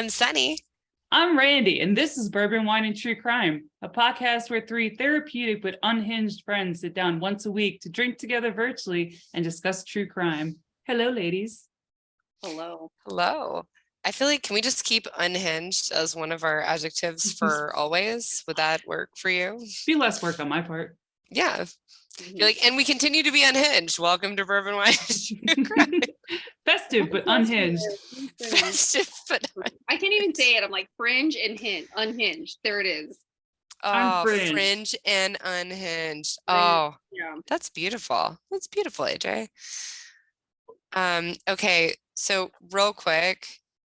I'm Sunny. I'm Randy, and this is Bourbon, Wine, and True Crime, a podcast where three therapeutic but unhinged friends sit down once a week to drink together virtually and discuss true crime. Hello, ladies. Hello. Hello. I feel like, can we just keep unhinged as one of our adjectives for always? Would that work for you? Be less work on my part. Yeah. You're like, and we continue to be unhinged. Welcome to Bourbon, Wine, and True Crime. Festive but unhinged. Festive, but I can't even say it. I'm like fringe and unhinged. There it is. oh, fringe. fringe and unhinged. Fringe, Oh, yeah. that's beautiful. That's beautiful, AJ. Okay, so real quick,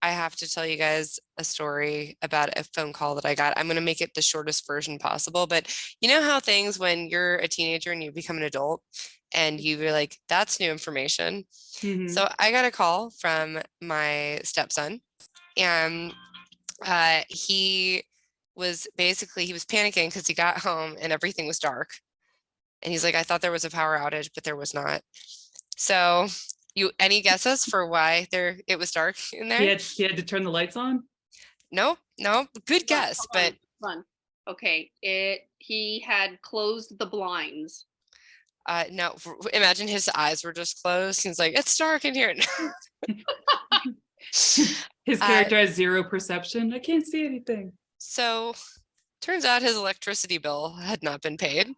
I have to tell you guys a story about a phone call that I got. I'm going to make it the shortest version possible, but you know how things when you're a teenager and you become an adult and you're like, that's new information. Mhm. So I got a call from my stepson, and he was panicking because he got home and everything was dark. And he's like, I thought there was a power outage, but there was not. So any guesses for why it was dark in there? He had to turn the lights on? Nope. Good guess, but Fun. Okay. He had closed the blinds. no. Imagine his eyes were just closed. He's like, it's dark in here. His character has zero perception. I can't see anything. So turns out his electricity bill had not been paid.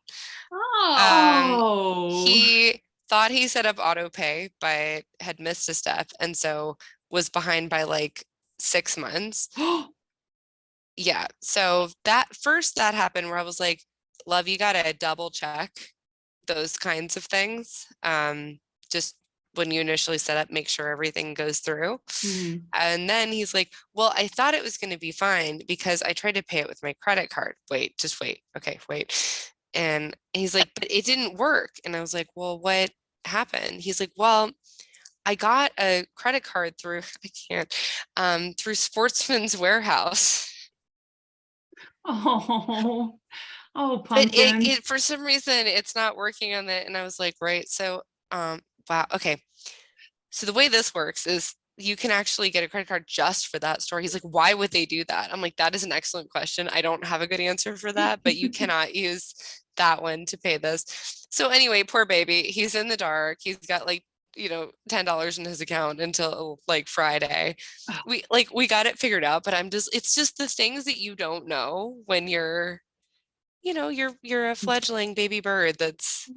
Oh. He thought he set up auto pay, but had missed a step, and so was behind by like 6 months. Yeah. So that happened where I was like, love, you gotta double check those kinds of things. Just when you initially set up, make sure everything goes through. Mhm. And then he's like, well, I thought it was going to be fine because I tried to pay it with my credit card. Just wait. Okay, wait. And he's like, but it didn't work. And I was like, well, what happened? He's like, well, I got a credit card through Sportsman's Warehouse. Oh, But pumpkin. it for some reason it's not working on it. And I was like, right. So wow. Okay. So the way this works is you can actually get a credit card just for that store. He's like, why would they do that? I'm like, that is an excellent question. I don't have a good answer for that, but you cannot use that one to pay this. So anyway, poor baby, he's in the dark. He's got like, $10 in his account until like Friday. Oh. We got it figured out, but it's just the things that you don't know when you're a fledgling baby bird that's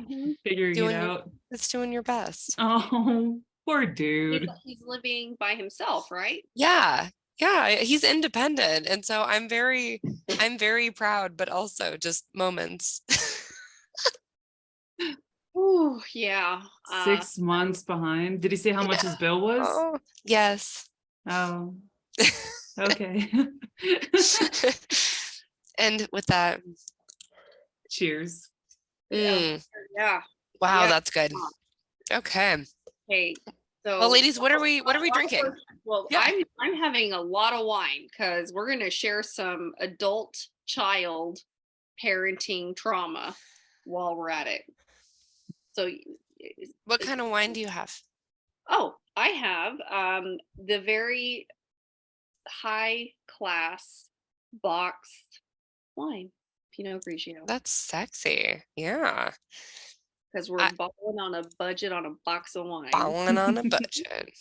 Figuring it out. That's doing your best. Oh, poor dude. He's living by himself, right? Yeah, he's independent, and so I'm very proud, but also just moments. Oh, yeah. 6 months behind. Did he say how much his bill was? Oh, yes. Oh, okay. And with that, Cheers. Yeah. Wow, Yeah. that's good. Okay. Hey. So, well, ladies, what are we drinking? Well, Yeah. I'm having a lot of wine because we're gonna share some adult child parenting trauma while we're at it. So What kind of wine do you have? oh, I have the very high class boxed wine, Pinot Grigio. That's sexy. Yeah. Because we're balling on a budget on a box of wine. Balling on a budget.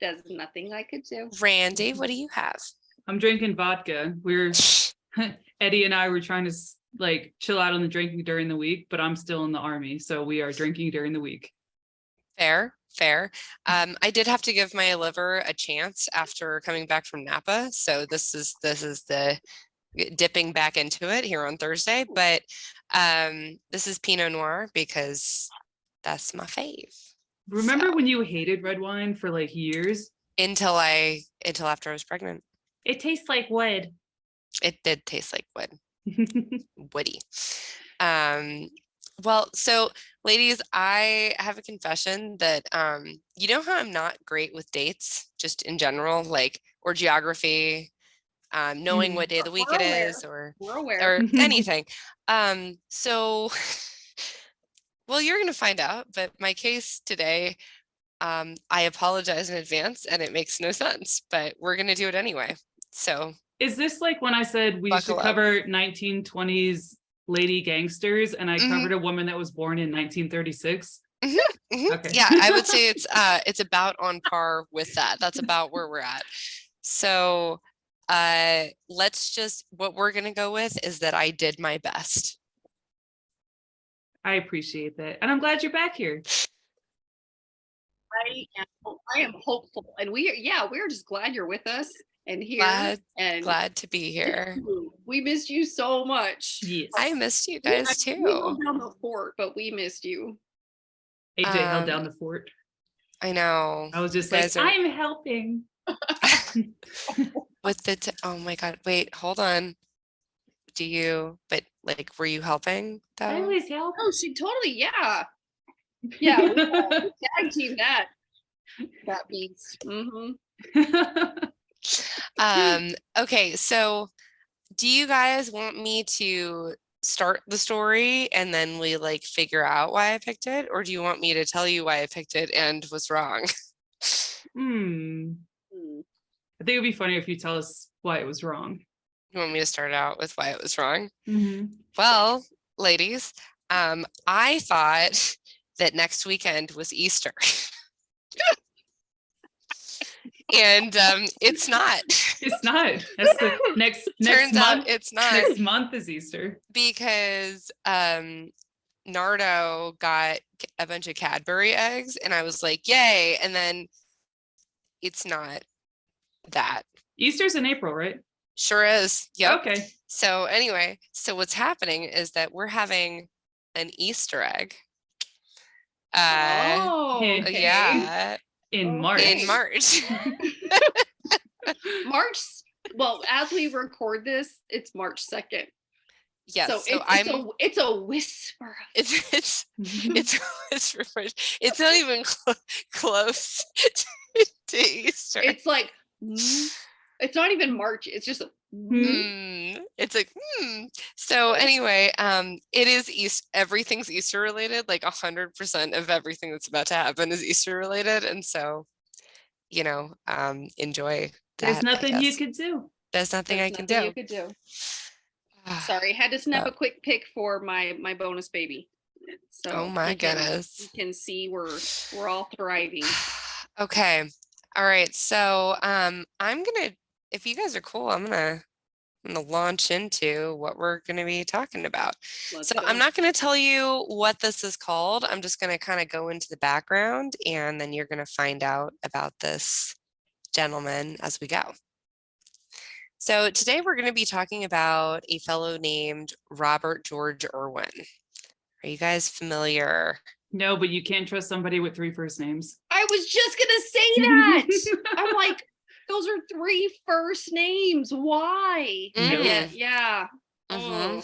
There's nothing I could do. Randy, what do you have? I'm drinking vodka. Eddie and I were trying to like chill out on the drinking during the week, but I'm still in the army, so we are drinking during the week. Fair. I did have to give my liver a chance after coming back from Napa, so this is the dipping back into it here on Thursday. But this is Pinot Noir because that's my fave. Remember when you hated red wine for like years? Until after I was pregnant. It tastes like wood. It did taste like wood. Woody. Well, so ladies, I have a confession that you know how I'm not great with dates, just in general, like, or geography, knowing what day of the week it is, or anything. So well, you're gonna find out, but my case today, I apologize in advance and it makes no sense, but we're gonna do it anyway. So Is this like when I said we should Buckle up. cover 1920s lady gangsters and I Mhm. covered a woman that was born in 1936? Mhm. Okay. Yeah, I would say it's about on par with that. That's about where we're at. So what we're gonna go with is that I did my best. I appreciate that. And I'm glad you're back here. I am hopeful, and we're just glad you're with us and here. Glad And glad to be here. we missed you so much. Yes. I missed you We guys we too. held down the fort, but we missed you. AJ held Um, down the fort. I know. I was just You like, guys are- I'm helping. with the oh my god, wait, hold on. But like were you helping I though? always help. Oh, she totally, yeah. Yeah, we tag team that beats. Okay, so do you guys want me to start the story and then we like figure out why I picked it, or do you want me to tell you why I picked it and was wrong? I think it would be funny if you tell us why it was wrong. You want me to start out with why it was wrong? Mm-hmm. Well, ladies, I thought that next weekend was Easter. And it's not. It's not. That's the next Turns out month. it's not, Next month is Easter. because Nardo got a bunch of Cadbury eggs and I was like, yay. And then it's not that. Easter's in April, right? Sure is. Yep. Okay. So anyway, so what's happening is that we're having an Easter egg. Oh, okay. Yeah, In Okay. March. in March. March. Well, as we record this, it's March 2nd. Yes. So, So it's a whisper. it's it's not even close to Easter. It's like it's not even March. It's just It's like So anyway, it is everything's Easter related. Like 100% of everything that's about to happen is Easter related, and so enjoy that. There's I nothing you guess. could do. There's nothing there's I can nothing do. you could do. Sorry, had to snap Oh. a quick pic for my bonus baby. So Oh my you can- goodness. You can see we're all thriving. Okay. All right. So I'm gonna, if you guys are cool, I'm gonna launch into what we're gonna be talking about. Let's So go. I'm not gonna tell you what this is called. I'm just gonna kind of go into the background, and then you're gonna find out about this gentleman as we go. So today we're going to be talking about a fellow named Robert George Irwin. Are you guys familiar? No, but you can't trust somebody with 3 first names. I was just gonna say that. I'm like, those are 3 first names. Why? Mm. Yeah. Mhm. Oh.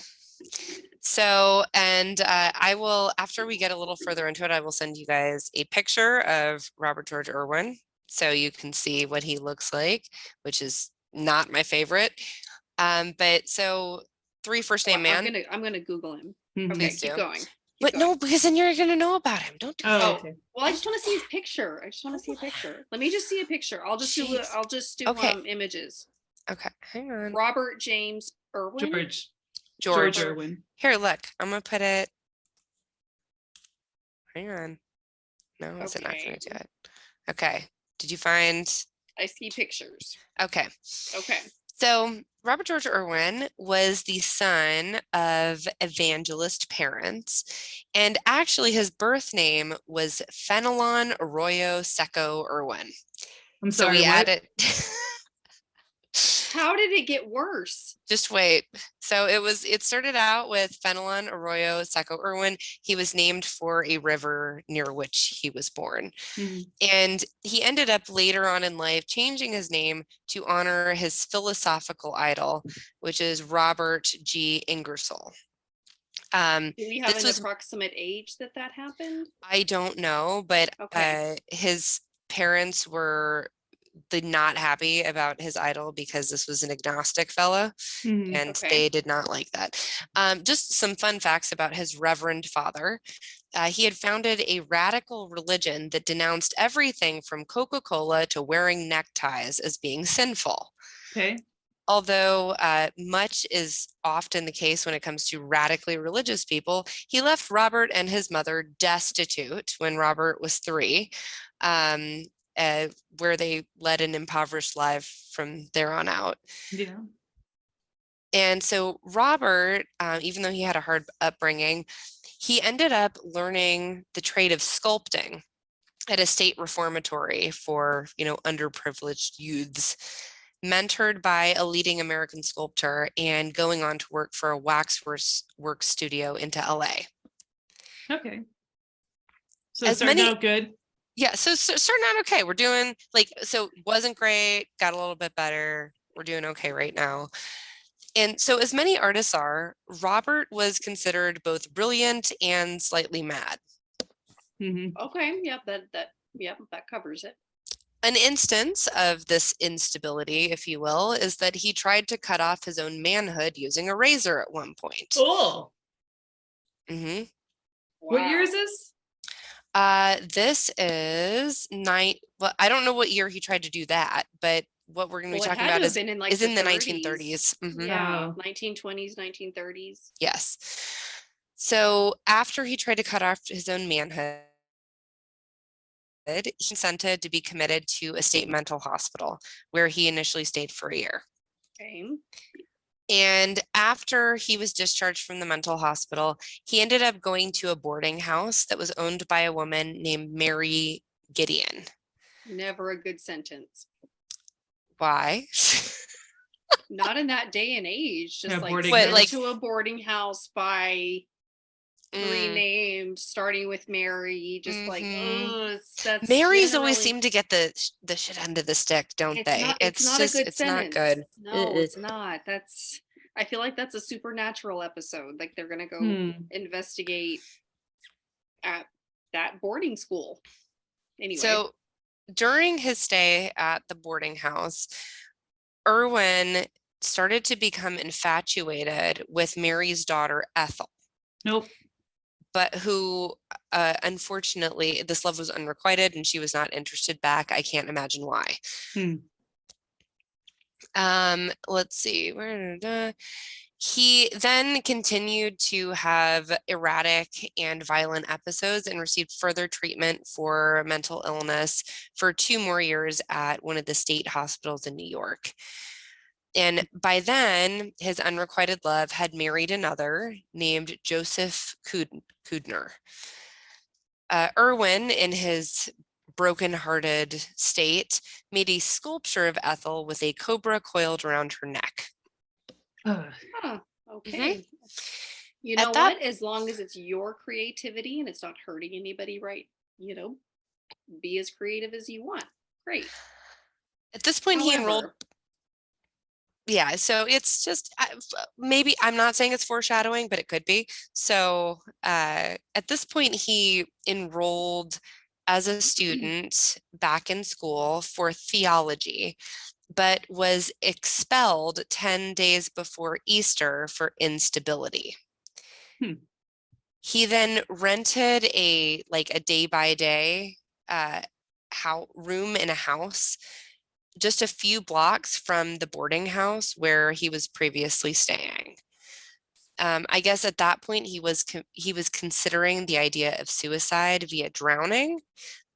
So, and I will, after we get a little further into it, I will send you guys a picture of Robert George Irwin so you can see what he looks like, which is not my favorite. But so 3 first name Well, man. I'm gonna Google him. Mhm. Okay, Please keep do. going. But no, because then you're going to know about him. Don't do Oh, that. okay. Well, I just want to see his picture. I just want to see a picture. Let me just see a picture. I'll just do Jeez. Okay. images. Okay, hang on. Robert James Irwin. George. Irwin. Here, look, I'm gonna put it. Hang on. No, is it not Okay. gonna do it? Okay. Did you find? I see pictures. Okay. Okay. So Robert George Irwin was the son of evangelist parents, and actually his birth name was Fenelon Arroyo Seco Irwin. I'm So sorry. we what? added. How did it get worse? Just wait. So it started out with Fenelon Arroyo Seco Irwin. He was named for a river near which he was born. Mhm. And he ended up later on in life changing his name to honor his philosophical idol, which is Robert G. Ingersoll. Do we have This an was- approximate age that happened? I don't know, but Okay. his parents did not happy about his idol because this was an agnostic fellow, Mhm. and Okay. they did not like that. Just some fun facts about his reverend father. He had founded a radical religion that denounced everything from Coca-Cola to wearing neckties as being sinful. Okay. Although much is often the case when it comes to radically religious people, he left Robert and his mother destitute when Robert was 3, um, where they led an impoverished life from there on out. Yeah. And so Robert, even though he had a hard upbringing, he ended up learning the trade of sculpting at a state reformatory for, underprivileged youths, mentored by a leading American sculptor and going on to work for a waxwork studio into LA. Okay. So As starting many- out good. Yeah, so starting out okay. We're doing so wasn't great, got a little bit better. We're doing okay right now. And so as many artists are, Robert was considered both brilliant and slightly mad. Mhm. Okay, yeah, that covers it. An instance of this instability, if you will, is that he tried to cut off his own manhood using a razor at one point. Oh, hmm what year is Wow. this? This is well, I don't know what year he tried to do that, but what we're going to be Well, it talking had about to have is been in like in the 30s. 1930s. Yeah, Oh. 1920s, 1930s. Yes. So after he tried to cut off his own manhood, he consented to be committed to a state mental hospital where he initially stayed for a year. Okay. And after he was discharged from the mental hospital, he ended up going to a boarding house that was owned by a woman named Mary Gideon. Never a good sentence. Why? Not in that day and age. Just Yeah, like boarding sent house. Like- to a boarding house by 3 Mm. names, starting with Mary. Just like, Mhm. oh, that's Marys always generally- seem to get the shit end of the stick, don't it's they? not, it's not just a good it's sentence. not good. No, it's not. I feel like that's a supernatural episode. Like they're gonna go investigate at that boarding school. Anyway. So during his stay at the boarding house, Irwin started to become infatuated with Mary's daughter, Ethel, Nope. but who, unfortunately, this love was unrequited and she was not interested back. I can't imagine why. Hmm. Let's see. He then continued to have erratic and violent episodes and received further treatment for mental illness for 2 more years at one of the state hospitals in New York. And by then, his unrequited love had married another named Joseph Kudner. Irwin, in his broken-hearted state, made a sculpture of Ethel with a cobra coiled around her neck. Ugh. Huh, okay. You At know that- what? As long as it's your creativity and it's not hurting anybody, right? Be as creative as you want. Great. At this point, he enrolled. However, Yeah, so it's just maybe I'm not saying it's foreshadowing, but it could be. So at this point, he enrolled as a student back in school for theology, but was expelled 10 days before Easter for instability. Hmm. He then rented a day by day room in a house just a few blocks from the boarding house where he was previously staying. I guess at that point he was considering the idea of suicide via drowning,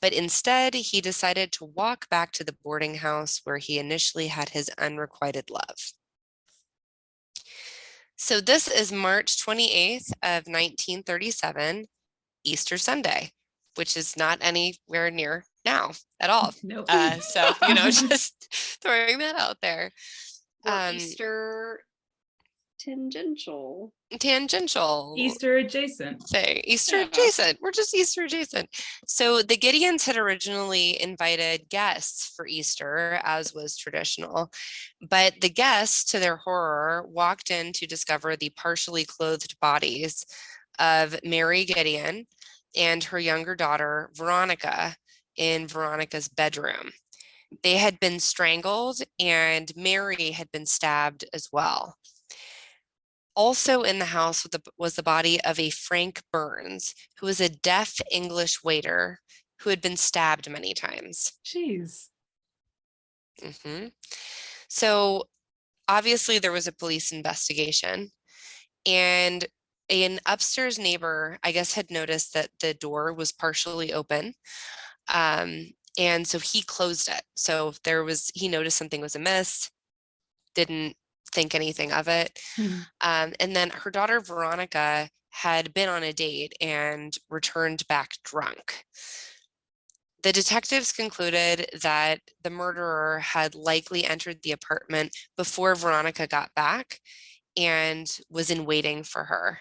but instead he decided to walk back to the boarding house where he initially had his unrequited love. So this is March 28th of 1937, Easter Sunday, which is not anywhere near now at all. Nope. So, just throwing that out there. or Easter tangential. Tangential Easter adjacent. thing. Easter Yeah. adjacent. We're just Easter adjacent. So the Gideons had originally invited guests for Easter, as was traditional, but the guests, to their horror, walked in to discover the partially clothed bodies of Mary Gideon and her younger daughter, Veronica, in Veronica's bedroom. They had been strangled and Mary had been stabbed as well. Also in the house was the body of a Frank Burns, who was a deaf English waiter who had been stabbed many times. Jeez. Mhm. So obviously there was a police investigation, and an upstairs neighbor, I guess, had noticed that the door was partially open. And so he closed it. So he noticed something was amiss, didn't think anything of it. And then her daughter Veronica had been on a date and returned back drunk. The detectives concluded that the murderer had likely entered the apartment before Veronica got back and was in waiting for her.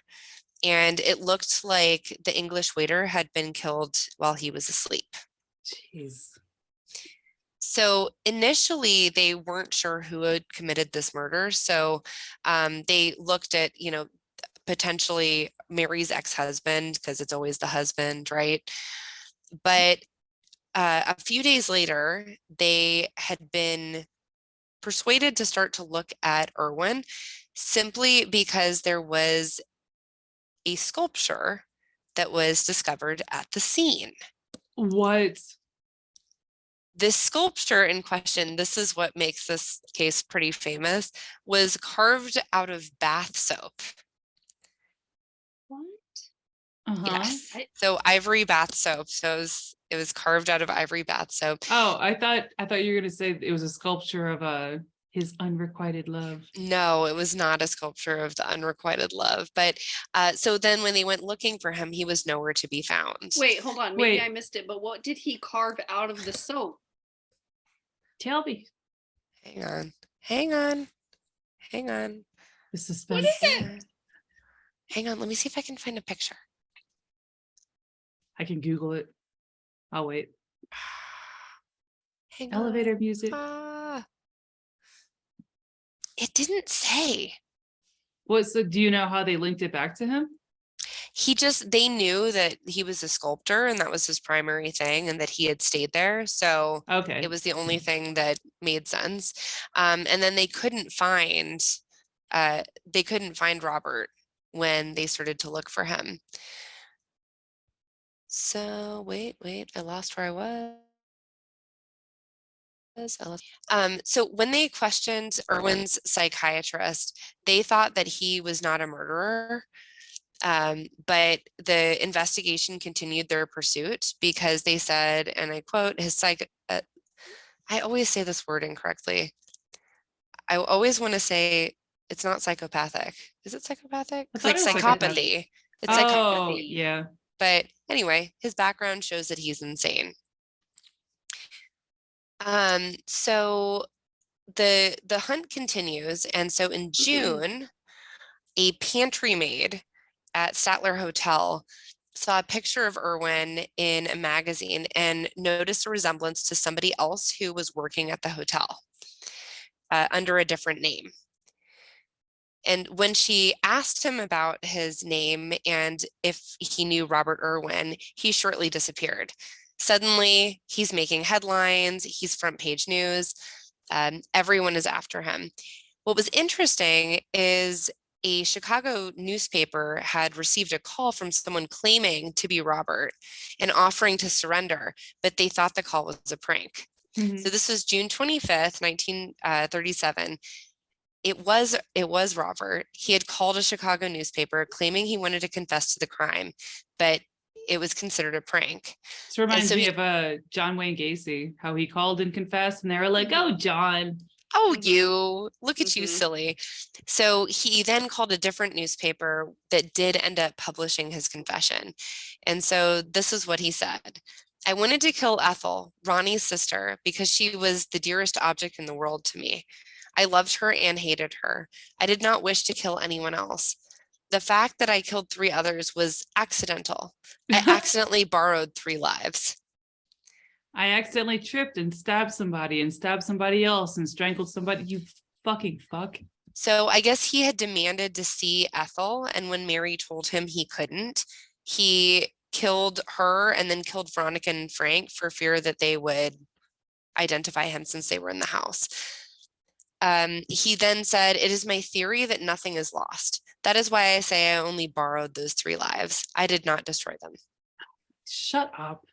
And it looked like the English waiter had been killed while he was asleep. Jeez. So initially, they weren't sure who had committed this murder. So they looked at, potentially Mary's ex-husband, because it's always the husband, right? But a few days later, they had been persuaded to start to look at Erwin simply because there was a sculpture that was discovered at the scene. What? This sculpture in question, this is what makes this case pretty famous, was carved out of bath soap. What? Yes. So ivory bath soap. So it was carved out of ivory bath soap. Oh, I thought you were gonna say it was a sculpture of his unrequited love. No, it was not a sculpture of the unrequited love. But so then when they went looking for him, he was nowhere to be found. Wait, hold on. Maybe Wait. I missed it, but what did he carve out of the soap? Tell me. Hang on. Hang on. Hang on. The suspense. What is it? Hang on. Let me see if I can find a picture. I can Google it. I'll wait. Hang Elevator on. music. It didn't say. So do you know how they linked it back to him? They knew that he was a sculptor and that was his primary thing and that he had stayed there. So Okay. it was the only thing that made sense. And then they couldn't find Robert when they started to look for him. So wait, I lost where I was. So when they questioned Erwin's psychiatrist, they thought that he was not a murderer. But the investigation continued their pursuit because they said, and I quote, I always say this word incorrectly. I always want to say it's not psychopathic. Is it psychopathic? It's like psychopathy. It's psychopathy. Yeah. But anyway, his background shows that he's insane. So the hunt continues, and so in June, a pantry maid at Statler Hotel saw a picture of Erwin in a magazine and noticed a resemblance to somebody else who was working at the hotel under a different name. And when she asked him about his name and if he knew Robert Erwin, he shortly disappeared. Suddenly, he's making headlines, he's front page news, everyone is after him. What was interesting is a Chicago newspaper had received a call from someone claiming to be Robert and offering to surrender, but they thought the call was a prank. So this was June 25th, 1937. It was Robert. He had called a Chicago newspaper claiming he wanted to confess to the crime, but it was considered a prank. This reminds me of John Wayne Gacy, how he called and confessed, and they were like, "Oh, John. Oh, you look at you, silly." So he then called a different newspaper that did end up publishing his confession. And so this is what he said. "I wanted to kill Ethel, Ronnie's sister, because she was the dearest object in the world to me. I loved her and hated her. I did not wish to kill anyone else. The fact that I killed 3 others was accidental. I accidentally borrowed 3 lives. I accidentally tripped and stabbed somebody else and strangled somebody. You fucking fuck." So I guess he had demanded to see Ethel, and when Mary told him he couldn't, he killed her and then killed Veronica and Frank for fear that they would identify him since they were in the house. He then said, "It is my theory that nothing is lost. That is why I say I only borrowed those 3 lives. I did not destroy them." Shut up.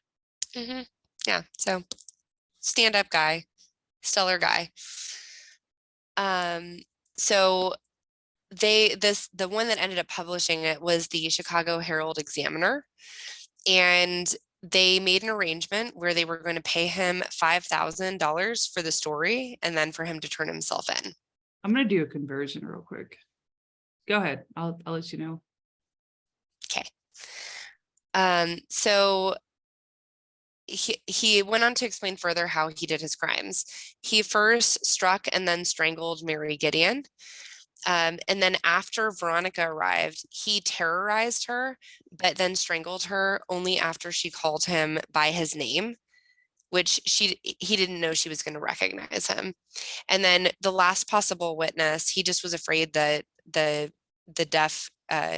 Yeah, so stand-up guy, stellar guy. So the one that ended up publishing it was the Chicago Herald Examiner, and they made an arrangement where they were going to pay him $5,000 for the story and then for him to turn himself in. I'm gonna do a conversion real quick. Go ahead. I'll let you know. Okay. So he went on to explain further how he did his crimes. He first struck and then strangled Mary Gideon. And then after Veronica arrived, he terrorized her, but then strangled her only after she called him by his name, which he didn't know she was going to recognize him. And then the last possible witness, he just was afraid that the deaf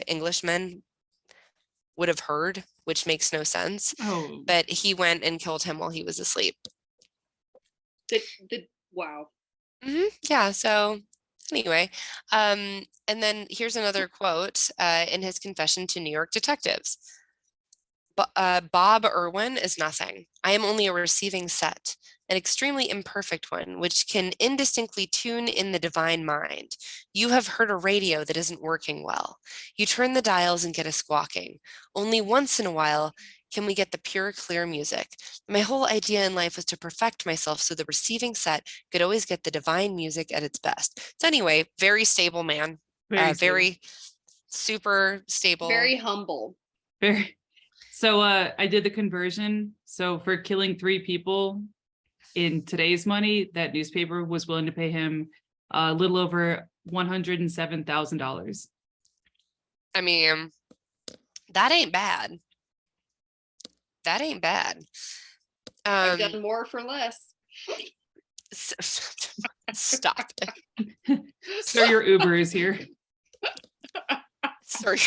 Englishman would have heard, which makes no sense. Oh, But he went and killed him while he was asleep. Wow. Yeah. So anyway, and then here's another quote in his confession to New York detectives. Bob Irwin is nothing. I am only a receiving set, an extremely imperfect one, which can indistinctly tune in the divine mind. You have heard a radio that isn't working well. You turn the dials and get a squawking. Only once in a while can we get the pure, clear music. My whole idea in life was to perfect myself so the receiving set could always get the divine music at its best. So anyway, very stable man, very super stable. Very humble. very. So I did the conversion. So for killing 3 people in today's money, that newspaper was willing to pay him a little over $107,000. I mean, that ain't bad. That ain't bad. I've done more for less. Stop it. So your Uber is here. Sorry.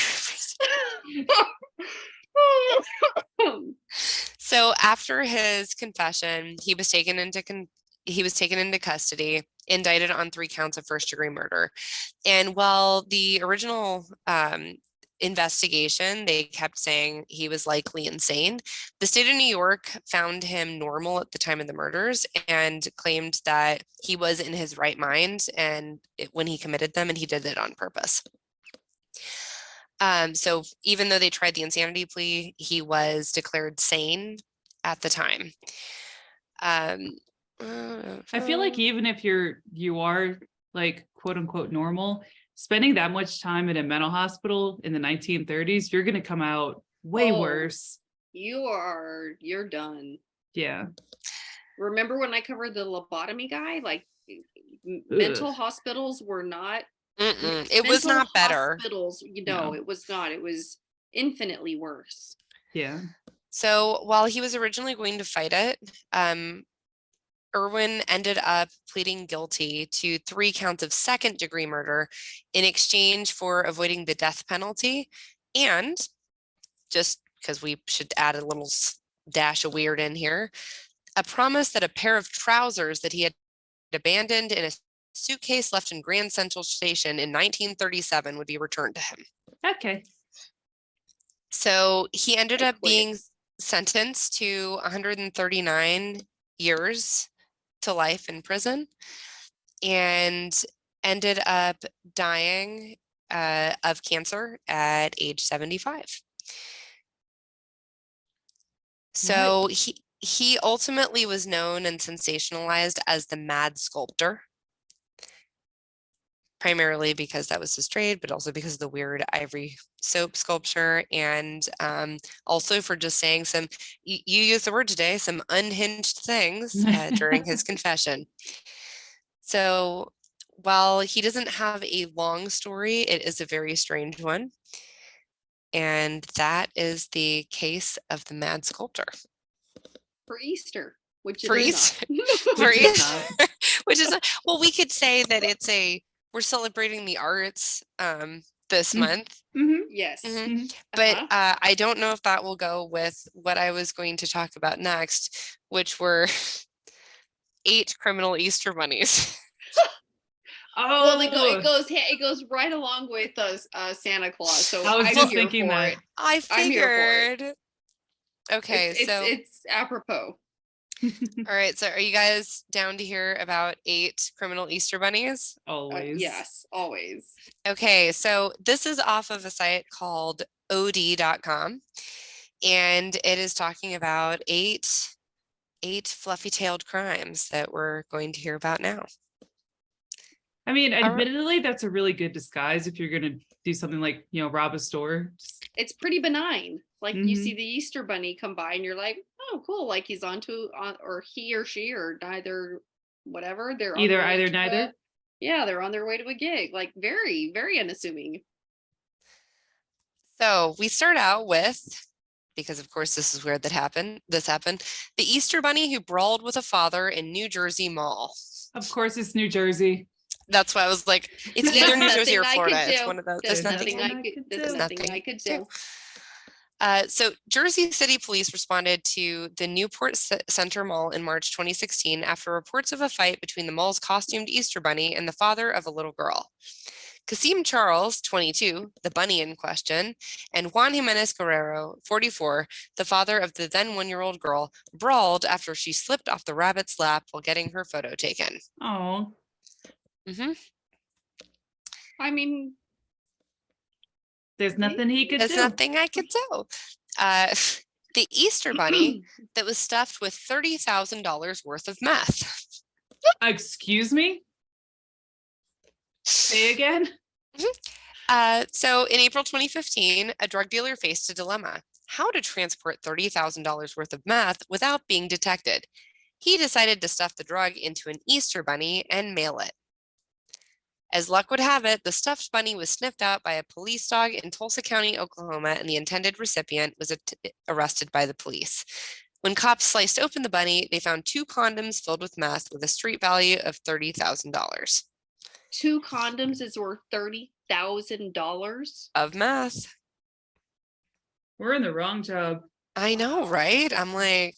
So after his confession, he was taken into custody, indicted on 3 counts of first-degree murder. And while the original investigation, they kept saying he was likely insane, the state of New York found him normal at the time of the murders and claimed that he was in his right mind and when he committed them, and he did it on purpose. So even though they tried the insanity plea, he was declared sane at the time. I feel like even if you are like quote unquote normal, spending that much time in a mental hospital in the 1930s, you're going to come out way worse. You're done. Yeah. Remember when I covered the lobotomy guy? Like mental hospitals were not. It was not better. Hospitals, No. It was not. It was infinitely worse. Yeah. So while he was originally going to fight it, Irwin ended up pleading guilty to 3 counts of second-degree murder in exchange for avoiding the death penalty, and just because we should add a little dash of weird in here, a promise that a pair of trousers that he had abandoned in a suitcase left in Grand Central Station in 1937 would be returned to him. Okay. So he ended up being sentenced to 139 years to life in prison and ended up dying of cancer at age 75. So he ultimately was known and sensationalized as the Mad Sculptor, primarily because that was his trade, but also because of the weird ivory soap sculpture, and also for just saying some, you used the word today, some unhinged things during his confession. So while he doesn't have a long story, it is a very strange one. And that is the case of the Mad Sculptor. For Easter, which For is Easter, for Easter, which is, well, we could say that we're celebrating the arts this month. Mm-hmm. Yes. Mm-hmm. But I don't know if that will go with what I was going to talk about next, which were 8 criminal Easter bunnies. Well, it goes right along with Santa Claus. So I was I'm just here thinking for that. it. I I'm here for it. figured. Okay, it's apropos. All right, so are you guys down to hear about 8 criminal Easter bunnies? Always. Yes, always. Okay, so this is off of a site called od.com, and it is talking about eight fluffy-tailed crimes that we're going to hear about now. I mean, All right. admittedly, that's a really good disguise if you're gonna do something like, rob a store. It's pretty benign. Like you Mhm. see the Easter bunny come by and you're like, oh, cool. Like he's on, or he or she, or neither, whatever. They're on their way Either, to neither. yeah, they're on their way to a gig. Like very, very unassuming. So we start out with, because of course this is where this happened, the Easter bunny who brawled with a father in New Jersey Mall. Of course, it's New Jersey. That's why I was like, it's There's either New Jersey or nothing I Florida. could It's do. one of those. There's There's nothing nothing. I could. There's There's nothing I nothing could to do. So Jersey City police responded to the Newport Center Mall in March 2016 after reports of a fight between the mall's costumed Easter bunny and the father of a little girl. Kasim Charles, 22, the bunny in question, and Juan Jimenez Guerrero, 44, the father of the then 1-year-old girl, brawled after she slipped off the rabbit's lap while getting her photo taken. Oh. I mean, There's nothing he could There's do. nothing I could do. The Easter bunny that was stuffed with $30,000 worth of meth. Excuse me? Say again? So in April 2015, a drug dealer faced a dilemma: how to transport $30,000 worth of meth without being detected. He decided to stuff the drug into an Easter bunny and mail it. As luck would have it, the stuffed bunny was sniffed out by a police dog in Tulsa County, Oklahoma, and the intended recipient was arrested by the police. When cops sliced open the bunny, they found 2 condoms filled with meth with a street value of $30,000. 2 condoms is worth $30,000 of meth. We're in the wrong job. I know, right? I'm like,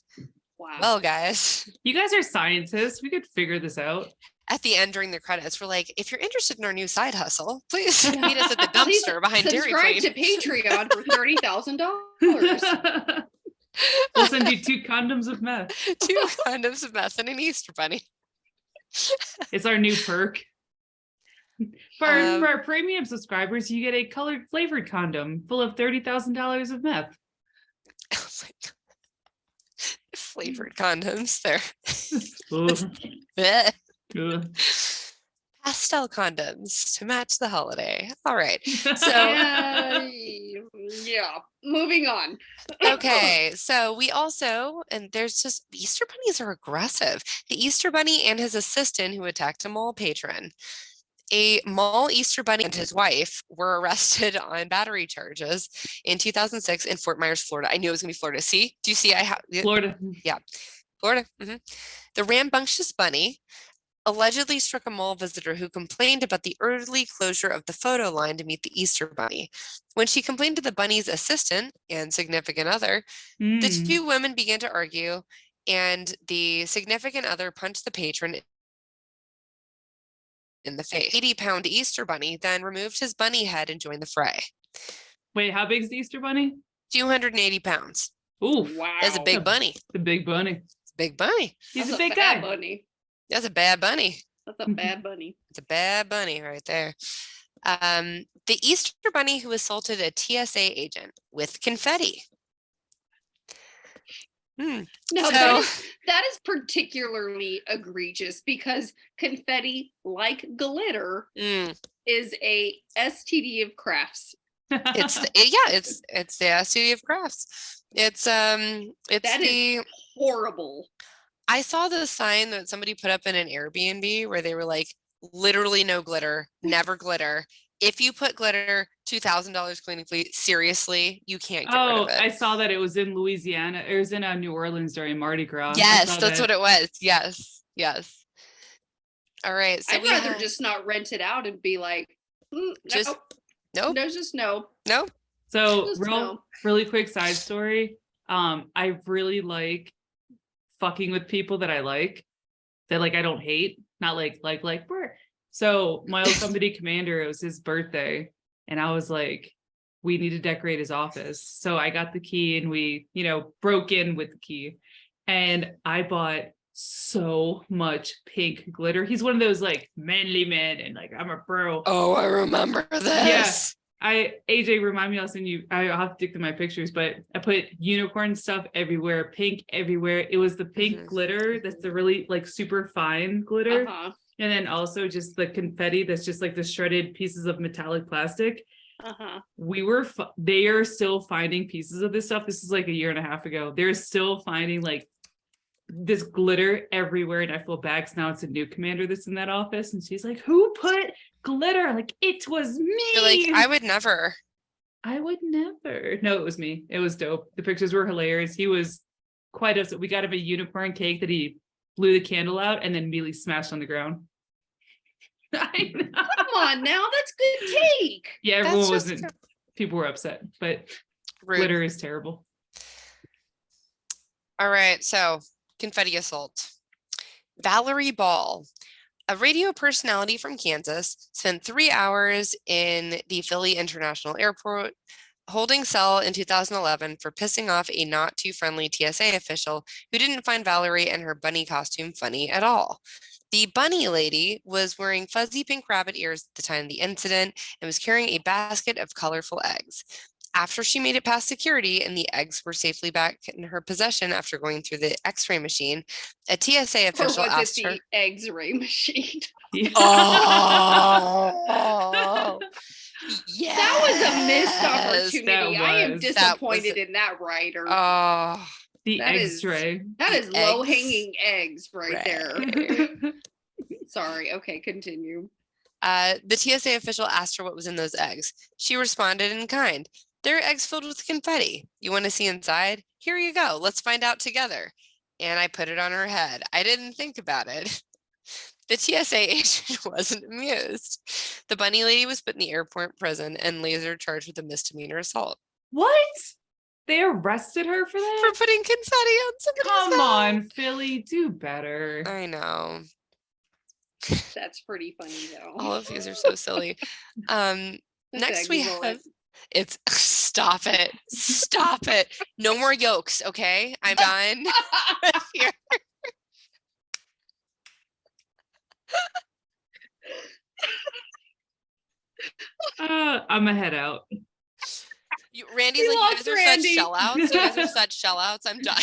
Wow. well, guys. You guys are scientists. We could figure this out. At the end during the credits, we're like, if you're interested in our new side hustle, please meet us at the Please dumpster behind Dairy subscribe Queen. to Patreon for $30,000. We'll send you 2 condoms of meth. 2 condoms of meth and an Easter bunny. It's our new perk. For our premium subscribers, you get a colored flavored condom full of $30,000 of meth. Oh my God. Flavored condoms. They're Ugh. bleh. Ugh. Pastel condoms to match the holiday. All right. Yeah. Moving on. Okay, so we also, and there's just, Easter bunnies are aggressive. The Easter bunny and his assistant who attacked a mall patron. A mall Easter bunny and his wife were arrested on battery charges in 2006 in Fort Myers, Florida. I knew it was gonna be Florida. See, do you see? Florida. Florida. The rambunctious bunny allegedly struck a mall visitor who complained about the early closure of the photo line to meet the Easter bunny. When she complained to the bunny's assistant and significant other, the 2 women began to argue, and the significant other punched the patron in the face. 80-pound Easter bunny then removed his bunny head and joined the fray. Wait, how big is the Easter bunny? 280 pounds. Ooh, Wow. That's a big bunny. the big bunny. It's a big bunny. He's That's a big bad guy. bunny. That's a bad bunny. That's a bad bunny. It's a bad bunny right there. The Easter bunny who assaulted a TSA agent with confetti. No, So- that is particularly egregious because confetti, like glitter, is a STD of crafts. It's it's the STD of crafts. It's That the is horrible. I saw the sign that somebody put up in an Airbnb where they were like, literally no glitter, never glitter. If you put glitter, $2,000 cleaning fee. Seriously, you can't get rid Oh, of it. I saw that it was in Louisiana. It was in New Orleans during Mardi Gras. Yes, that's what it was. Yes. All right. So I'd rather just not rent it out and be like, just no, nope. no, just no. No. So Just no. really quick side story. I really like fucking with people that I like, that like I don't hate, not like we're. So my old company commander, it was his birthday, and I was like, we need to decorate his office. So I got the key and we, broke in with the key. And I bought so much pink glitter. He's one of those like manly men and like I'm a bro. Oh, I remember this. AJ, remind me, I'll send you, I'll have to dig through my pictures, but I put unicorn stuff everywhere, pink everywhere. It was the pink glitter that's the really like super fine glitter. And then also just the confetti that's just like the shredded pieces of metallic plastic. They are still finding pieces of this stuff. This is like a year and a half ago. They're still finding like this glitter everywhere, and I feel bad because now it's a new commander that's in that office, and she's like, "Who put glitter?" Like, it was me. You're like, I would never. No, it was me. It was dope. The pictures were hilarious. He was quite upset. We got him a unicorn cake that he blew the candle out and then immediately smashed on the ground. I know. Come on now, that's good cake. Yeah, everyone wasn't. People were upset, but rude. Glitter is terrible. All right, so confetti assault. Valerie Ball, a radio personality from Kansas, spent 3 hours in the Philly International Airport holding cell in 2011 for pissing off a not too friendly TSA official who didn't find Valerie and her bunny costume funny at all. The bunny lady was wearing fuzzy pink rabbit ears at the time of the incident and was carrying a basket of colorful eggs. After she made it past security and the eggs were safely back in her possession after going through the X-ray machine, a TSA official asked her. The X-ray machine. Oh, yeah. That was a missed opportunity. I am disappointed in that writer. Oh, the X-ray. That is low-hanging eggs right there. Sorry. Okay, continue. The TSA official asked her what was in those eggs. She responded in kind. They're eggs filled with confetti. You want to see inside? Here you go. Let's find out together. And I put it on her head. I didn't think about it. The TSA agent wasn't amused. The bunny lady was put in the airport prison and later charged with a misdemeanor assault. What? They arrested her for that? For putting confetti on somebody's head. Come on, Philly, do better. I know. That's pretty funny though. All of these are so silly. Next we have stop it. No more yolks, okay? I'm done. Here. I'm a head out. Randy's like, you guys are such sellouts. You guys are such sellouts. I'm done.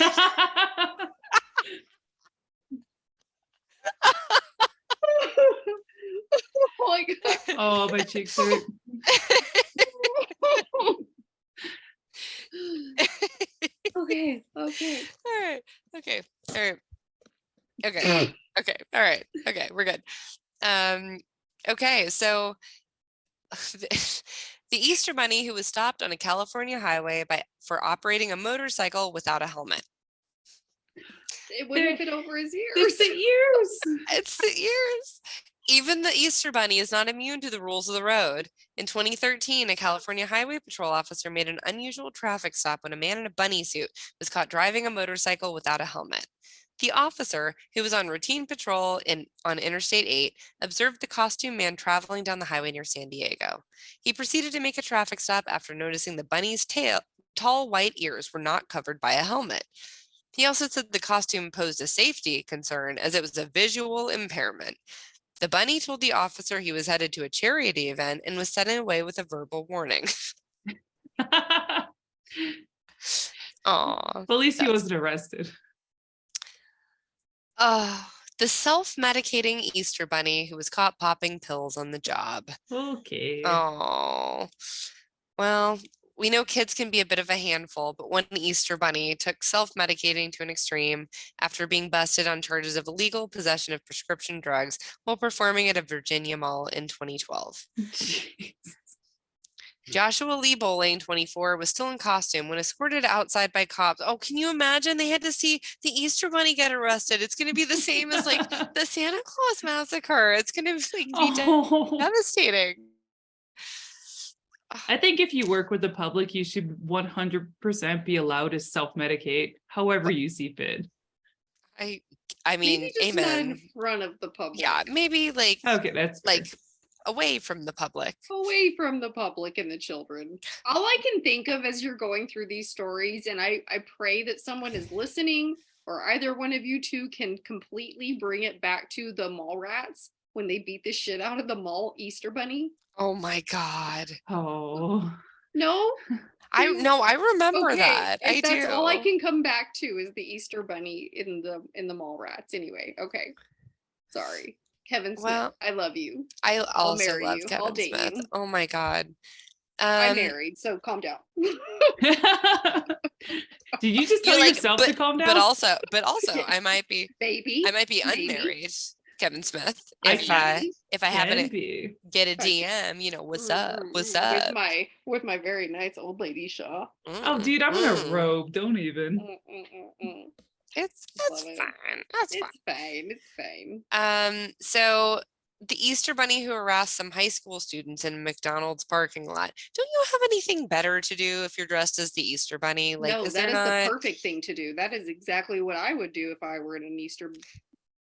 Oh my god. Oh, my cheeks hurt. Okay. All right. Okay, we're good. Okay, so the Easter Bunny who was stopped on a California highway for operating a motorcycle without a helmet. It wouldn't fit over his ears. It's the ears. It's the ears. Even the Easter Bunny is not immune to the rules of the road. In 2013, a California Highway Patrol officer made an unusual traffic stop when a man in a bunny suit was caught driving a motorcycle without a helmet. The officer, who was on routine patrol on Interstate 8, observed the costume man traveling down the highway near San Diego. He proceeded to make a traffic stop after noticing the bunny's tall white ears were not covered by a helmet. He also said the costume posed a safety concern as it was a visual impairment. The bunny told the officer he was headed to a charity event and was sent away with a verbal warning. Aw. At least he wasn't arrested. The self-medicating Easter Bunny who was caught popping pills on the job. Okay. Oh, well, we know kids can be a bit of a handful, but one Easter Bunny took self-medicating to an extreme after being busted on charges of illegal possession of prescription drugs while performing at a Virginia mall in 2012. Joshua Lee Bowling, 24, was still in costume when escorted outside by cops. Oh, can you imagine? They had to see the Easter Bunny get arrested. It's going to be the same as like the Santa Claus massacre. It's going to be devastating. I think if you work with the public, you should 100% be allowed to self-medicate however you see fit. I mean, maybe just amen. Not in front of the public. Yeah, maybe like okay, that's fair. Like away from the public. Away from the public and the children. All I can think of as you're going through these stories, and I pray that someone is listening or either one of you two can completely bring it back to the mall rats when they beat the shit out of the mall Easter bunny. Oh my God. Oh. No? I remember Okay, that. I if that's all I do. can come back to is the Easter bunny in the mall rats. Anyway, okay. Sorry. Kevin Smith, Well, I love you. I I'll also marry love you. I'll Kevin date Smith. you. Oh my God. I'm married, so calm down. Did you just You're tell like, yourself to calm down? but also, I might be Baby. Maybe. unmarried, Kevin Smith. I If I happen Can to be. get a Right. DM, what's up? What's up? With my very nice old lady Shaw. Oh, Mm, dude, I'm in a mm. robe. Don't even. It's Love it. fine. That's fine. It's fine. It's fine. So the Easter Bunny who harassed some high school students in McDonald's parking lot. Don't you have anything better to do if you're dressed as the Easter Bunny? Like, No, is that there is the not perfect thing to do. That is exactly what I would do if I were in an Easter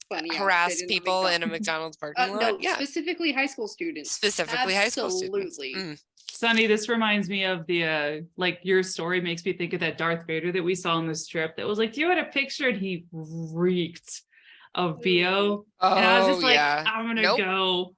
bunny harass outfit in a people in a McDonald's. McDonald's parking lot? No, Yeah, specifically high school students. specifically high school students. Absolutely. Sonny, this reminds me of the like your story makes me think of that Darth Vader that we saw on this trip that was like, you had a picture and he reeked of BO. And I was just like, yeah. I'm gonna Nope. go.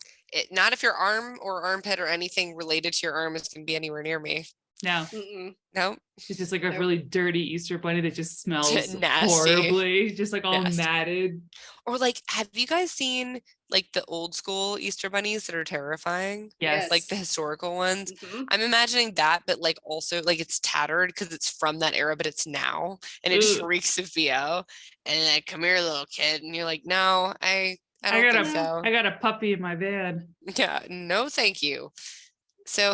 Not if your arm or armpit or anything related to your arm is going to be anywhere near me. No, Mm-mm. Nope. it's just like a Nope. really dirty Easter bunny that just smells Nasty. horribly, just like all Nasty. matted. Or like, have you guys seen like the old school Easter bunnies that are terrifying? Yes. Like the historical ones. Mhm. I'm imagining that, but like also like it's tattered because it's from that era, but it's now and it just Ugh. reeks of VO. And like, come here, little kid. And you're like, no, I don't got think a- so. I got a puppy in my van. Yeah, no, thank you. So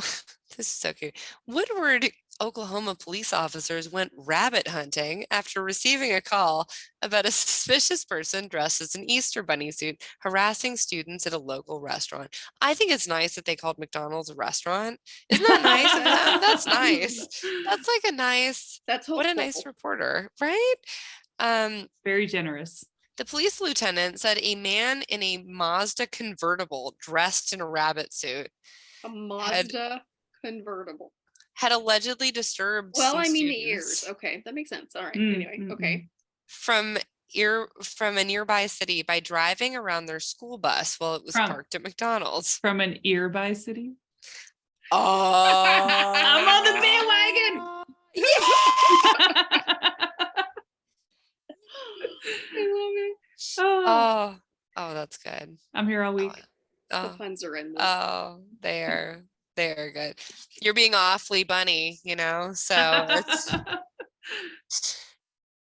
this is so cute. Woodward, Oklahoma police officers went rabbit hunting after receiving a call about a suspicious person dressed as an Easter bunny suit harassing students at a local restaurant. I think it's nice that they called McDonald's a restaurant. Isn't that nice of them? That's nice. That's like a nice, That's what a hopeful. nice reporter, right? Very generous. The police lieutenant said a man in a Mazda convertible dressed in a rabbit suit A Mazda convertible. had allegedly disturbed Well, some I mean the students ears. Okay, that makes sense. All right. Mm, Anyway, mm, okay. from a nearby city by driving around their school bus while it was parked at McDonald's. From an earby city. Oh, I'm on the bandwagon. I love it. Oh, Oh, that's good. I'm here all week. The Oh, puns are endless. they are good. You're being awfully bunny, so it's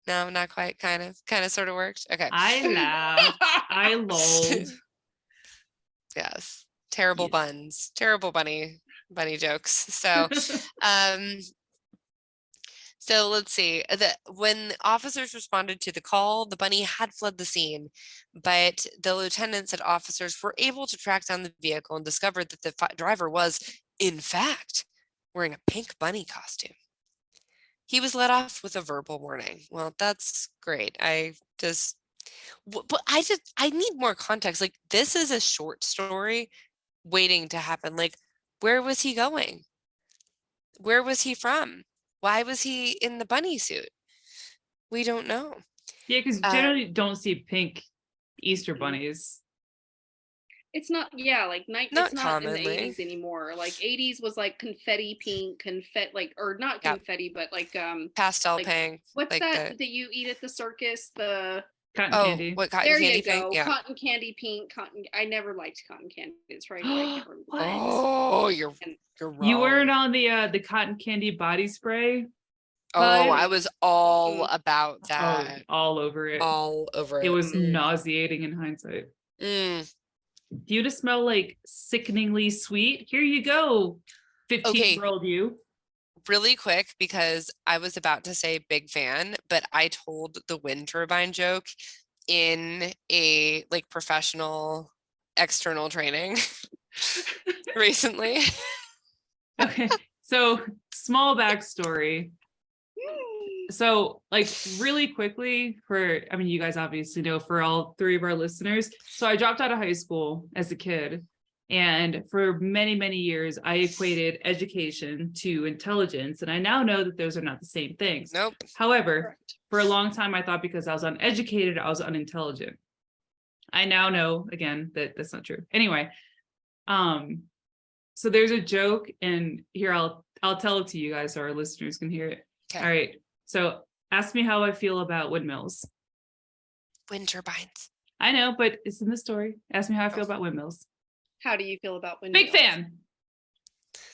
no, not quite, kind of sort of worked. Okay. I laughed. I lolled. Yes. Terrible Yes. buns. Terrible bunny jokes. So so let's see. When officers responded to the call, the bunny had fled the scene, but the lieutenant said officers were able to track down the vehicle and discovered that the driver was, in fact, wearing a pink bunny costume. He was let off with a verbal warning. Well, that's great. But I need more context. Like, this is a short story waiting to happen. Like, where was he going? Where was he from? Why was he in the bunny suit? We don't know. Yeah, because generally you don't see pink Easter bunnies. It's not, yeah, like Not it's not in the commonly. 80s anymore. Like 80s was like confetti pink, or not Yep. confetti, but like Pastel like, pink. what's like that you eat at the circus? The Cotton Oh, candy. what cotton there candy you pink? go. Yeah. Cotton candy pink, I never liked cotton candy. It's right. I can't remember. What? Oh, you're And- wrong. You weren't on the cotton candy body spray? Oh, I was all about Oh, that. all over it. All over it. It was Mm. nauseating in hindsight. Mm. Do you just smell like sickeningly sweet? Here you go, 15-year-old you. Really quick, because I was about to say big fan, but I told the wind turbine joke in a like professional external training recently. Okay, so small backstory. So, like, really quickly, you guys obviously know, for all three of our listeners. So I dropped out of high school as a kid. And for many, many years, I equated education to intelligence. And I now know that those are not the same things. Nope. However, Correct. for a long time, I thought because I was uneducated, I was unintelligent. I now know, again, that that's not true. Anyway, so there's a joke, and here I'll tell it to you guys so our listeners can hear it. Okay. All right. So ask me how I feel about windmills. Wind turbines. I know, but it's in the story. Ask me how I feel about windmills. How do you feel about windmills? Big fan.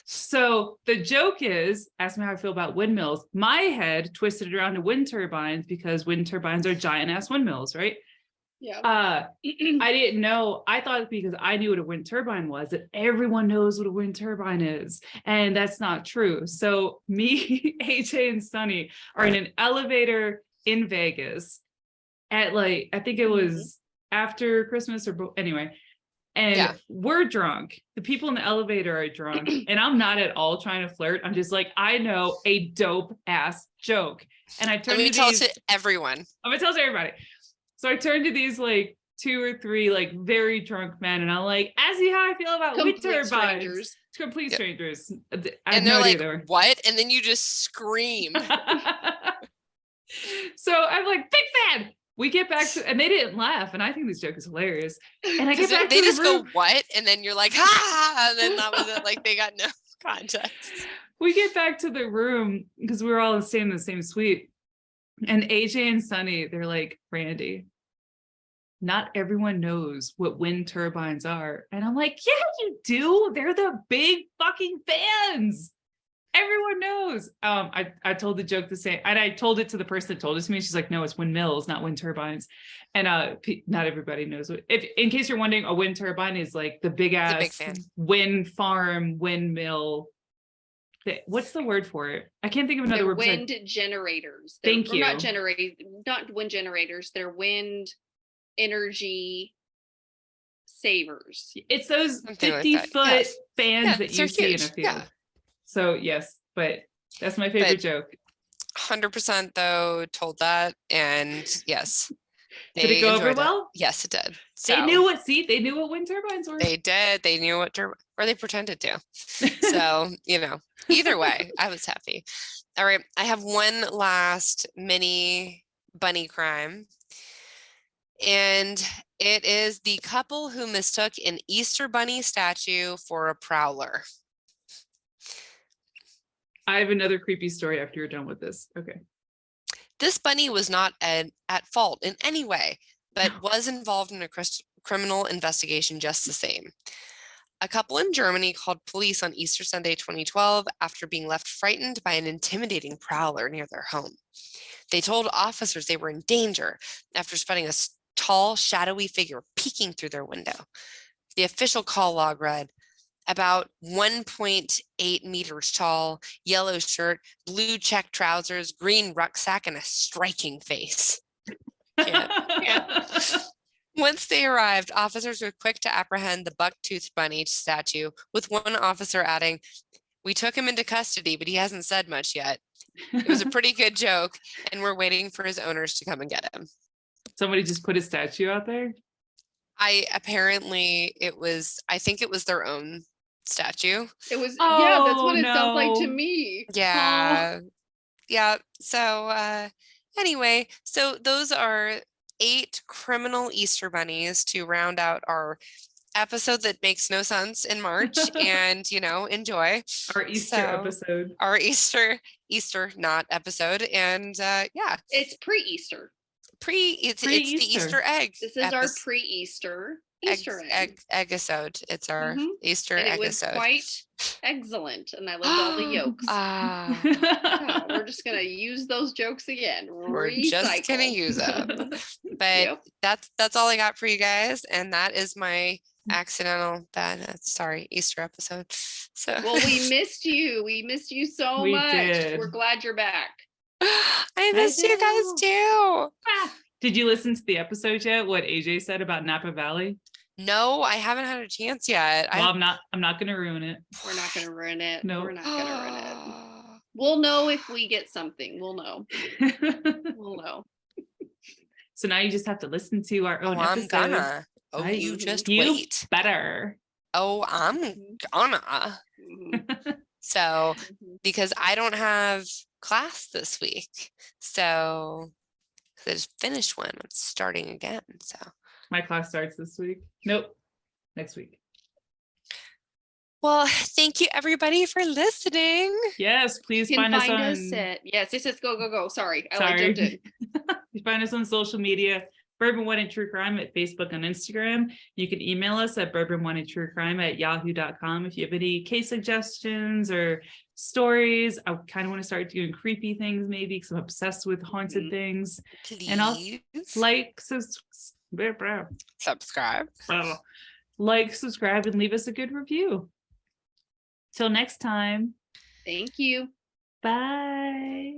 So the joke is, ask me how I feel about windmills. My head twisted around to wind turbines because wind turbines are giant ass windmills, right? Yeah. I didn't know. I thought because I knew what a wind turbine was, that everyone knows what a wind turbine is. And that's not true. So me, AJ, and Sunny are in an elevator in Vegas at like, I think it was after Christmas or anyway. And Yeah. we're drunk. The people in the elevator are drunk. And I'm not at all trying to flirt. I'm just like, I know a dope ass joke. And I turn Let me to tell these, it to everyone. I'm gonna tell it to everybody. So I turned to these like 2 or 3 like very drunk men, and I'm like, ask me how I feel about wind Complete turbines. strangers. Complete Yeah. strangers. I had And no they're idea like, they were. what? And then you just scream. So I'm like, big fan. We get back to, and they didn't laugh, and I think this joke is hilarious. And I get 'Cause back they to just the go, room. what? And then you're like, ha! And then that was it. Like they got no context. We get back to the room because we were all staying in the same suite. And AJ and Sunny, they're like, Randy, not everyone knows what wind turbines are. And I'm like, yeah, you do. They're the big fucking fans. Everyone knows. I told the joke the same, and I told it to the person that told it to me. She's like, no, it's windmills, not wind turbines. And not everybody knows what. If in case you're wondering, a wind turbine is like the big a big ass fan. wind farm, windmill. What's the word for it? I can't think of another They're word. wind generators. Thank Or Not you. not wind generators. They're wind energy savers. It's those Something like 50 that, foot yes. fans Yeah, that they're you see in a huge, field. yeah. So yes, but that's my favorite But- joke. 100% though told that. And yes. Did it go over enjoyed well? Yes, it did. They So knew what wind turbines were. they did. They knew what to, or they pretended to. So, either way, I was happy. All right. I have one last mini bunny crime. And it is the couple who mistook an Easter bunny statue for a prowler. I have another creepy story after you're done with this. Okay. This bunny was not at fault in any way, but was involved in a criminal investigation just the same. A couple in Germany called police on Easter Sunday 2012 after being left frightened by an intimidating prowler near their home. They told officers they were in danger after spotting a tall, shadowy figure peeking through their window. The official call log read, about 1.8 meters tall, yellow shirt, blue check trousers, green rucksack, and a striking face. Once they arrived, officers were quick to apprehend the buck-toothed bunny statue, with one officer adding, "We took him into custody, but he hasn't said much yet." It was a pretty good joke, and we're waiting for his owners to come and get him. Somebody just put a statue out there. I think it was their own statue. It was yeah, that's what Oh, it sounds like to no. me. Yeah. Yeah. So anyway, so those are 8 criminal Easter bunnies to round out our episode that makes no sense in March and enjoy Our Easter So- episode. our Easter not episode. And yeah, It's pre-Easter. it's the Pre-Easter. Easter egg. This is our epis- pre-Easter Easter egg. egg-isode. It's our Mhm. Easter And it was egg-isode. quite excellent. And I loved all the yolks. Ah, Yeah, we're just gonna use those jokes again. we're just gonna Recycle. use them. But Yep. that's all I got for you guys, and that is my accidental Easter episode. So Well, we missed you. We missed you so We much. did. We're glad you're back. I missed you guys know. too. Did you listen to the episode yet? What AJ said about Napa Valley? No, I haven't had a chance yet. Well, I'm not gonna ruin it. We're not gonna ruin it. No. We're not gonna ruin it. We'll know if we get something. We'll know. We'll know. So now you just have to listen to our Oh, own I'm episode. gonna. Oh, Right. you just You wait. better. Oh, I'm gonna. Mhm, So, mhm. because I don't have class this week. So, 'cause I just finished one, I'm starting again. So, My class starts this week. Nope, next week. well, thank you everybody for listening. Yes, please You can find us find us on. at yes, go. Sorry, I like jumped Sorry. in. You find us on social media, Bourbon Wine and True Crime at Facebook and Instagram. You can email us at bourbonwineandtruecrime@yahoo.com if you have any case suggestions or stories. I kind of want to start doing creepy things maybe because I'm obsessed with haunted Mhm. things. And also Please like, subscribe. subscribe, and leave us a good review. Till next time. Thank you. Bye.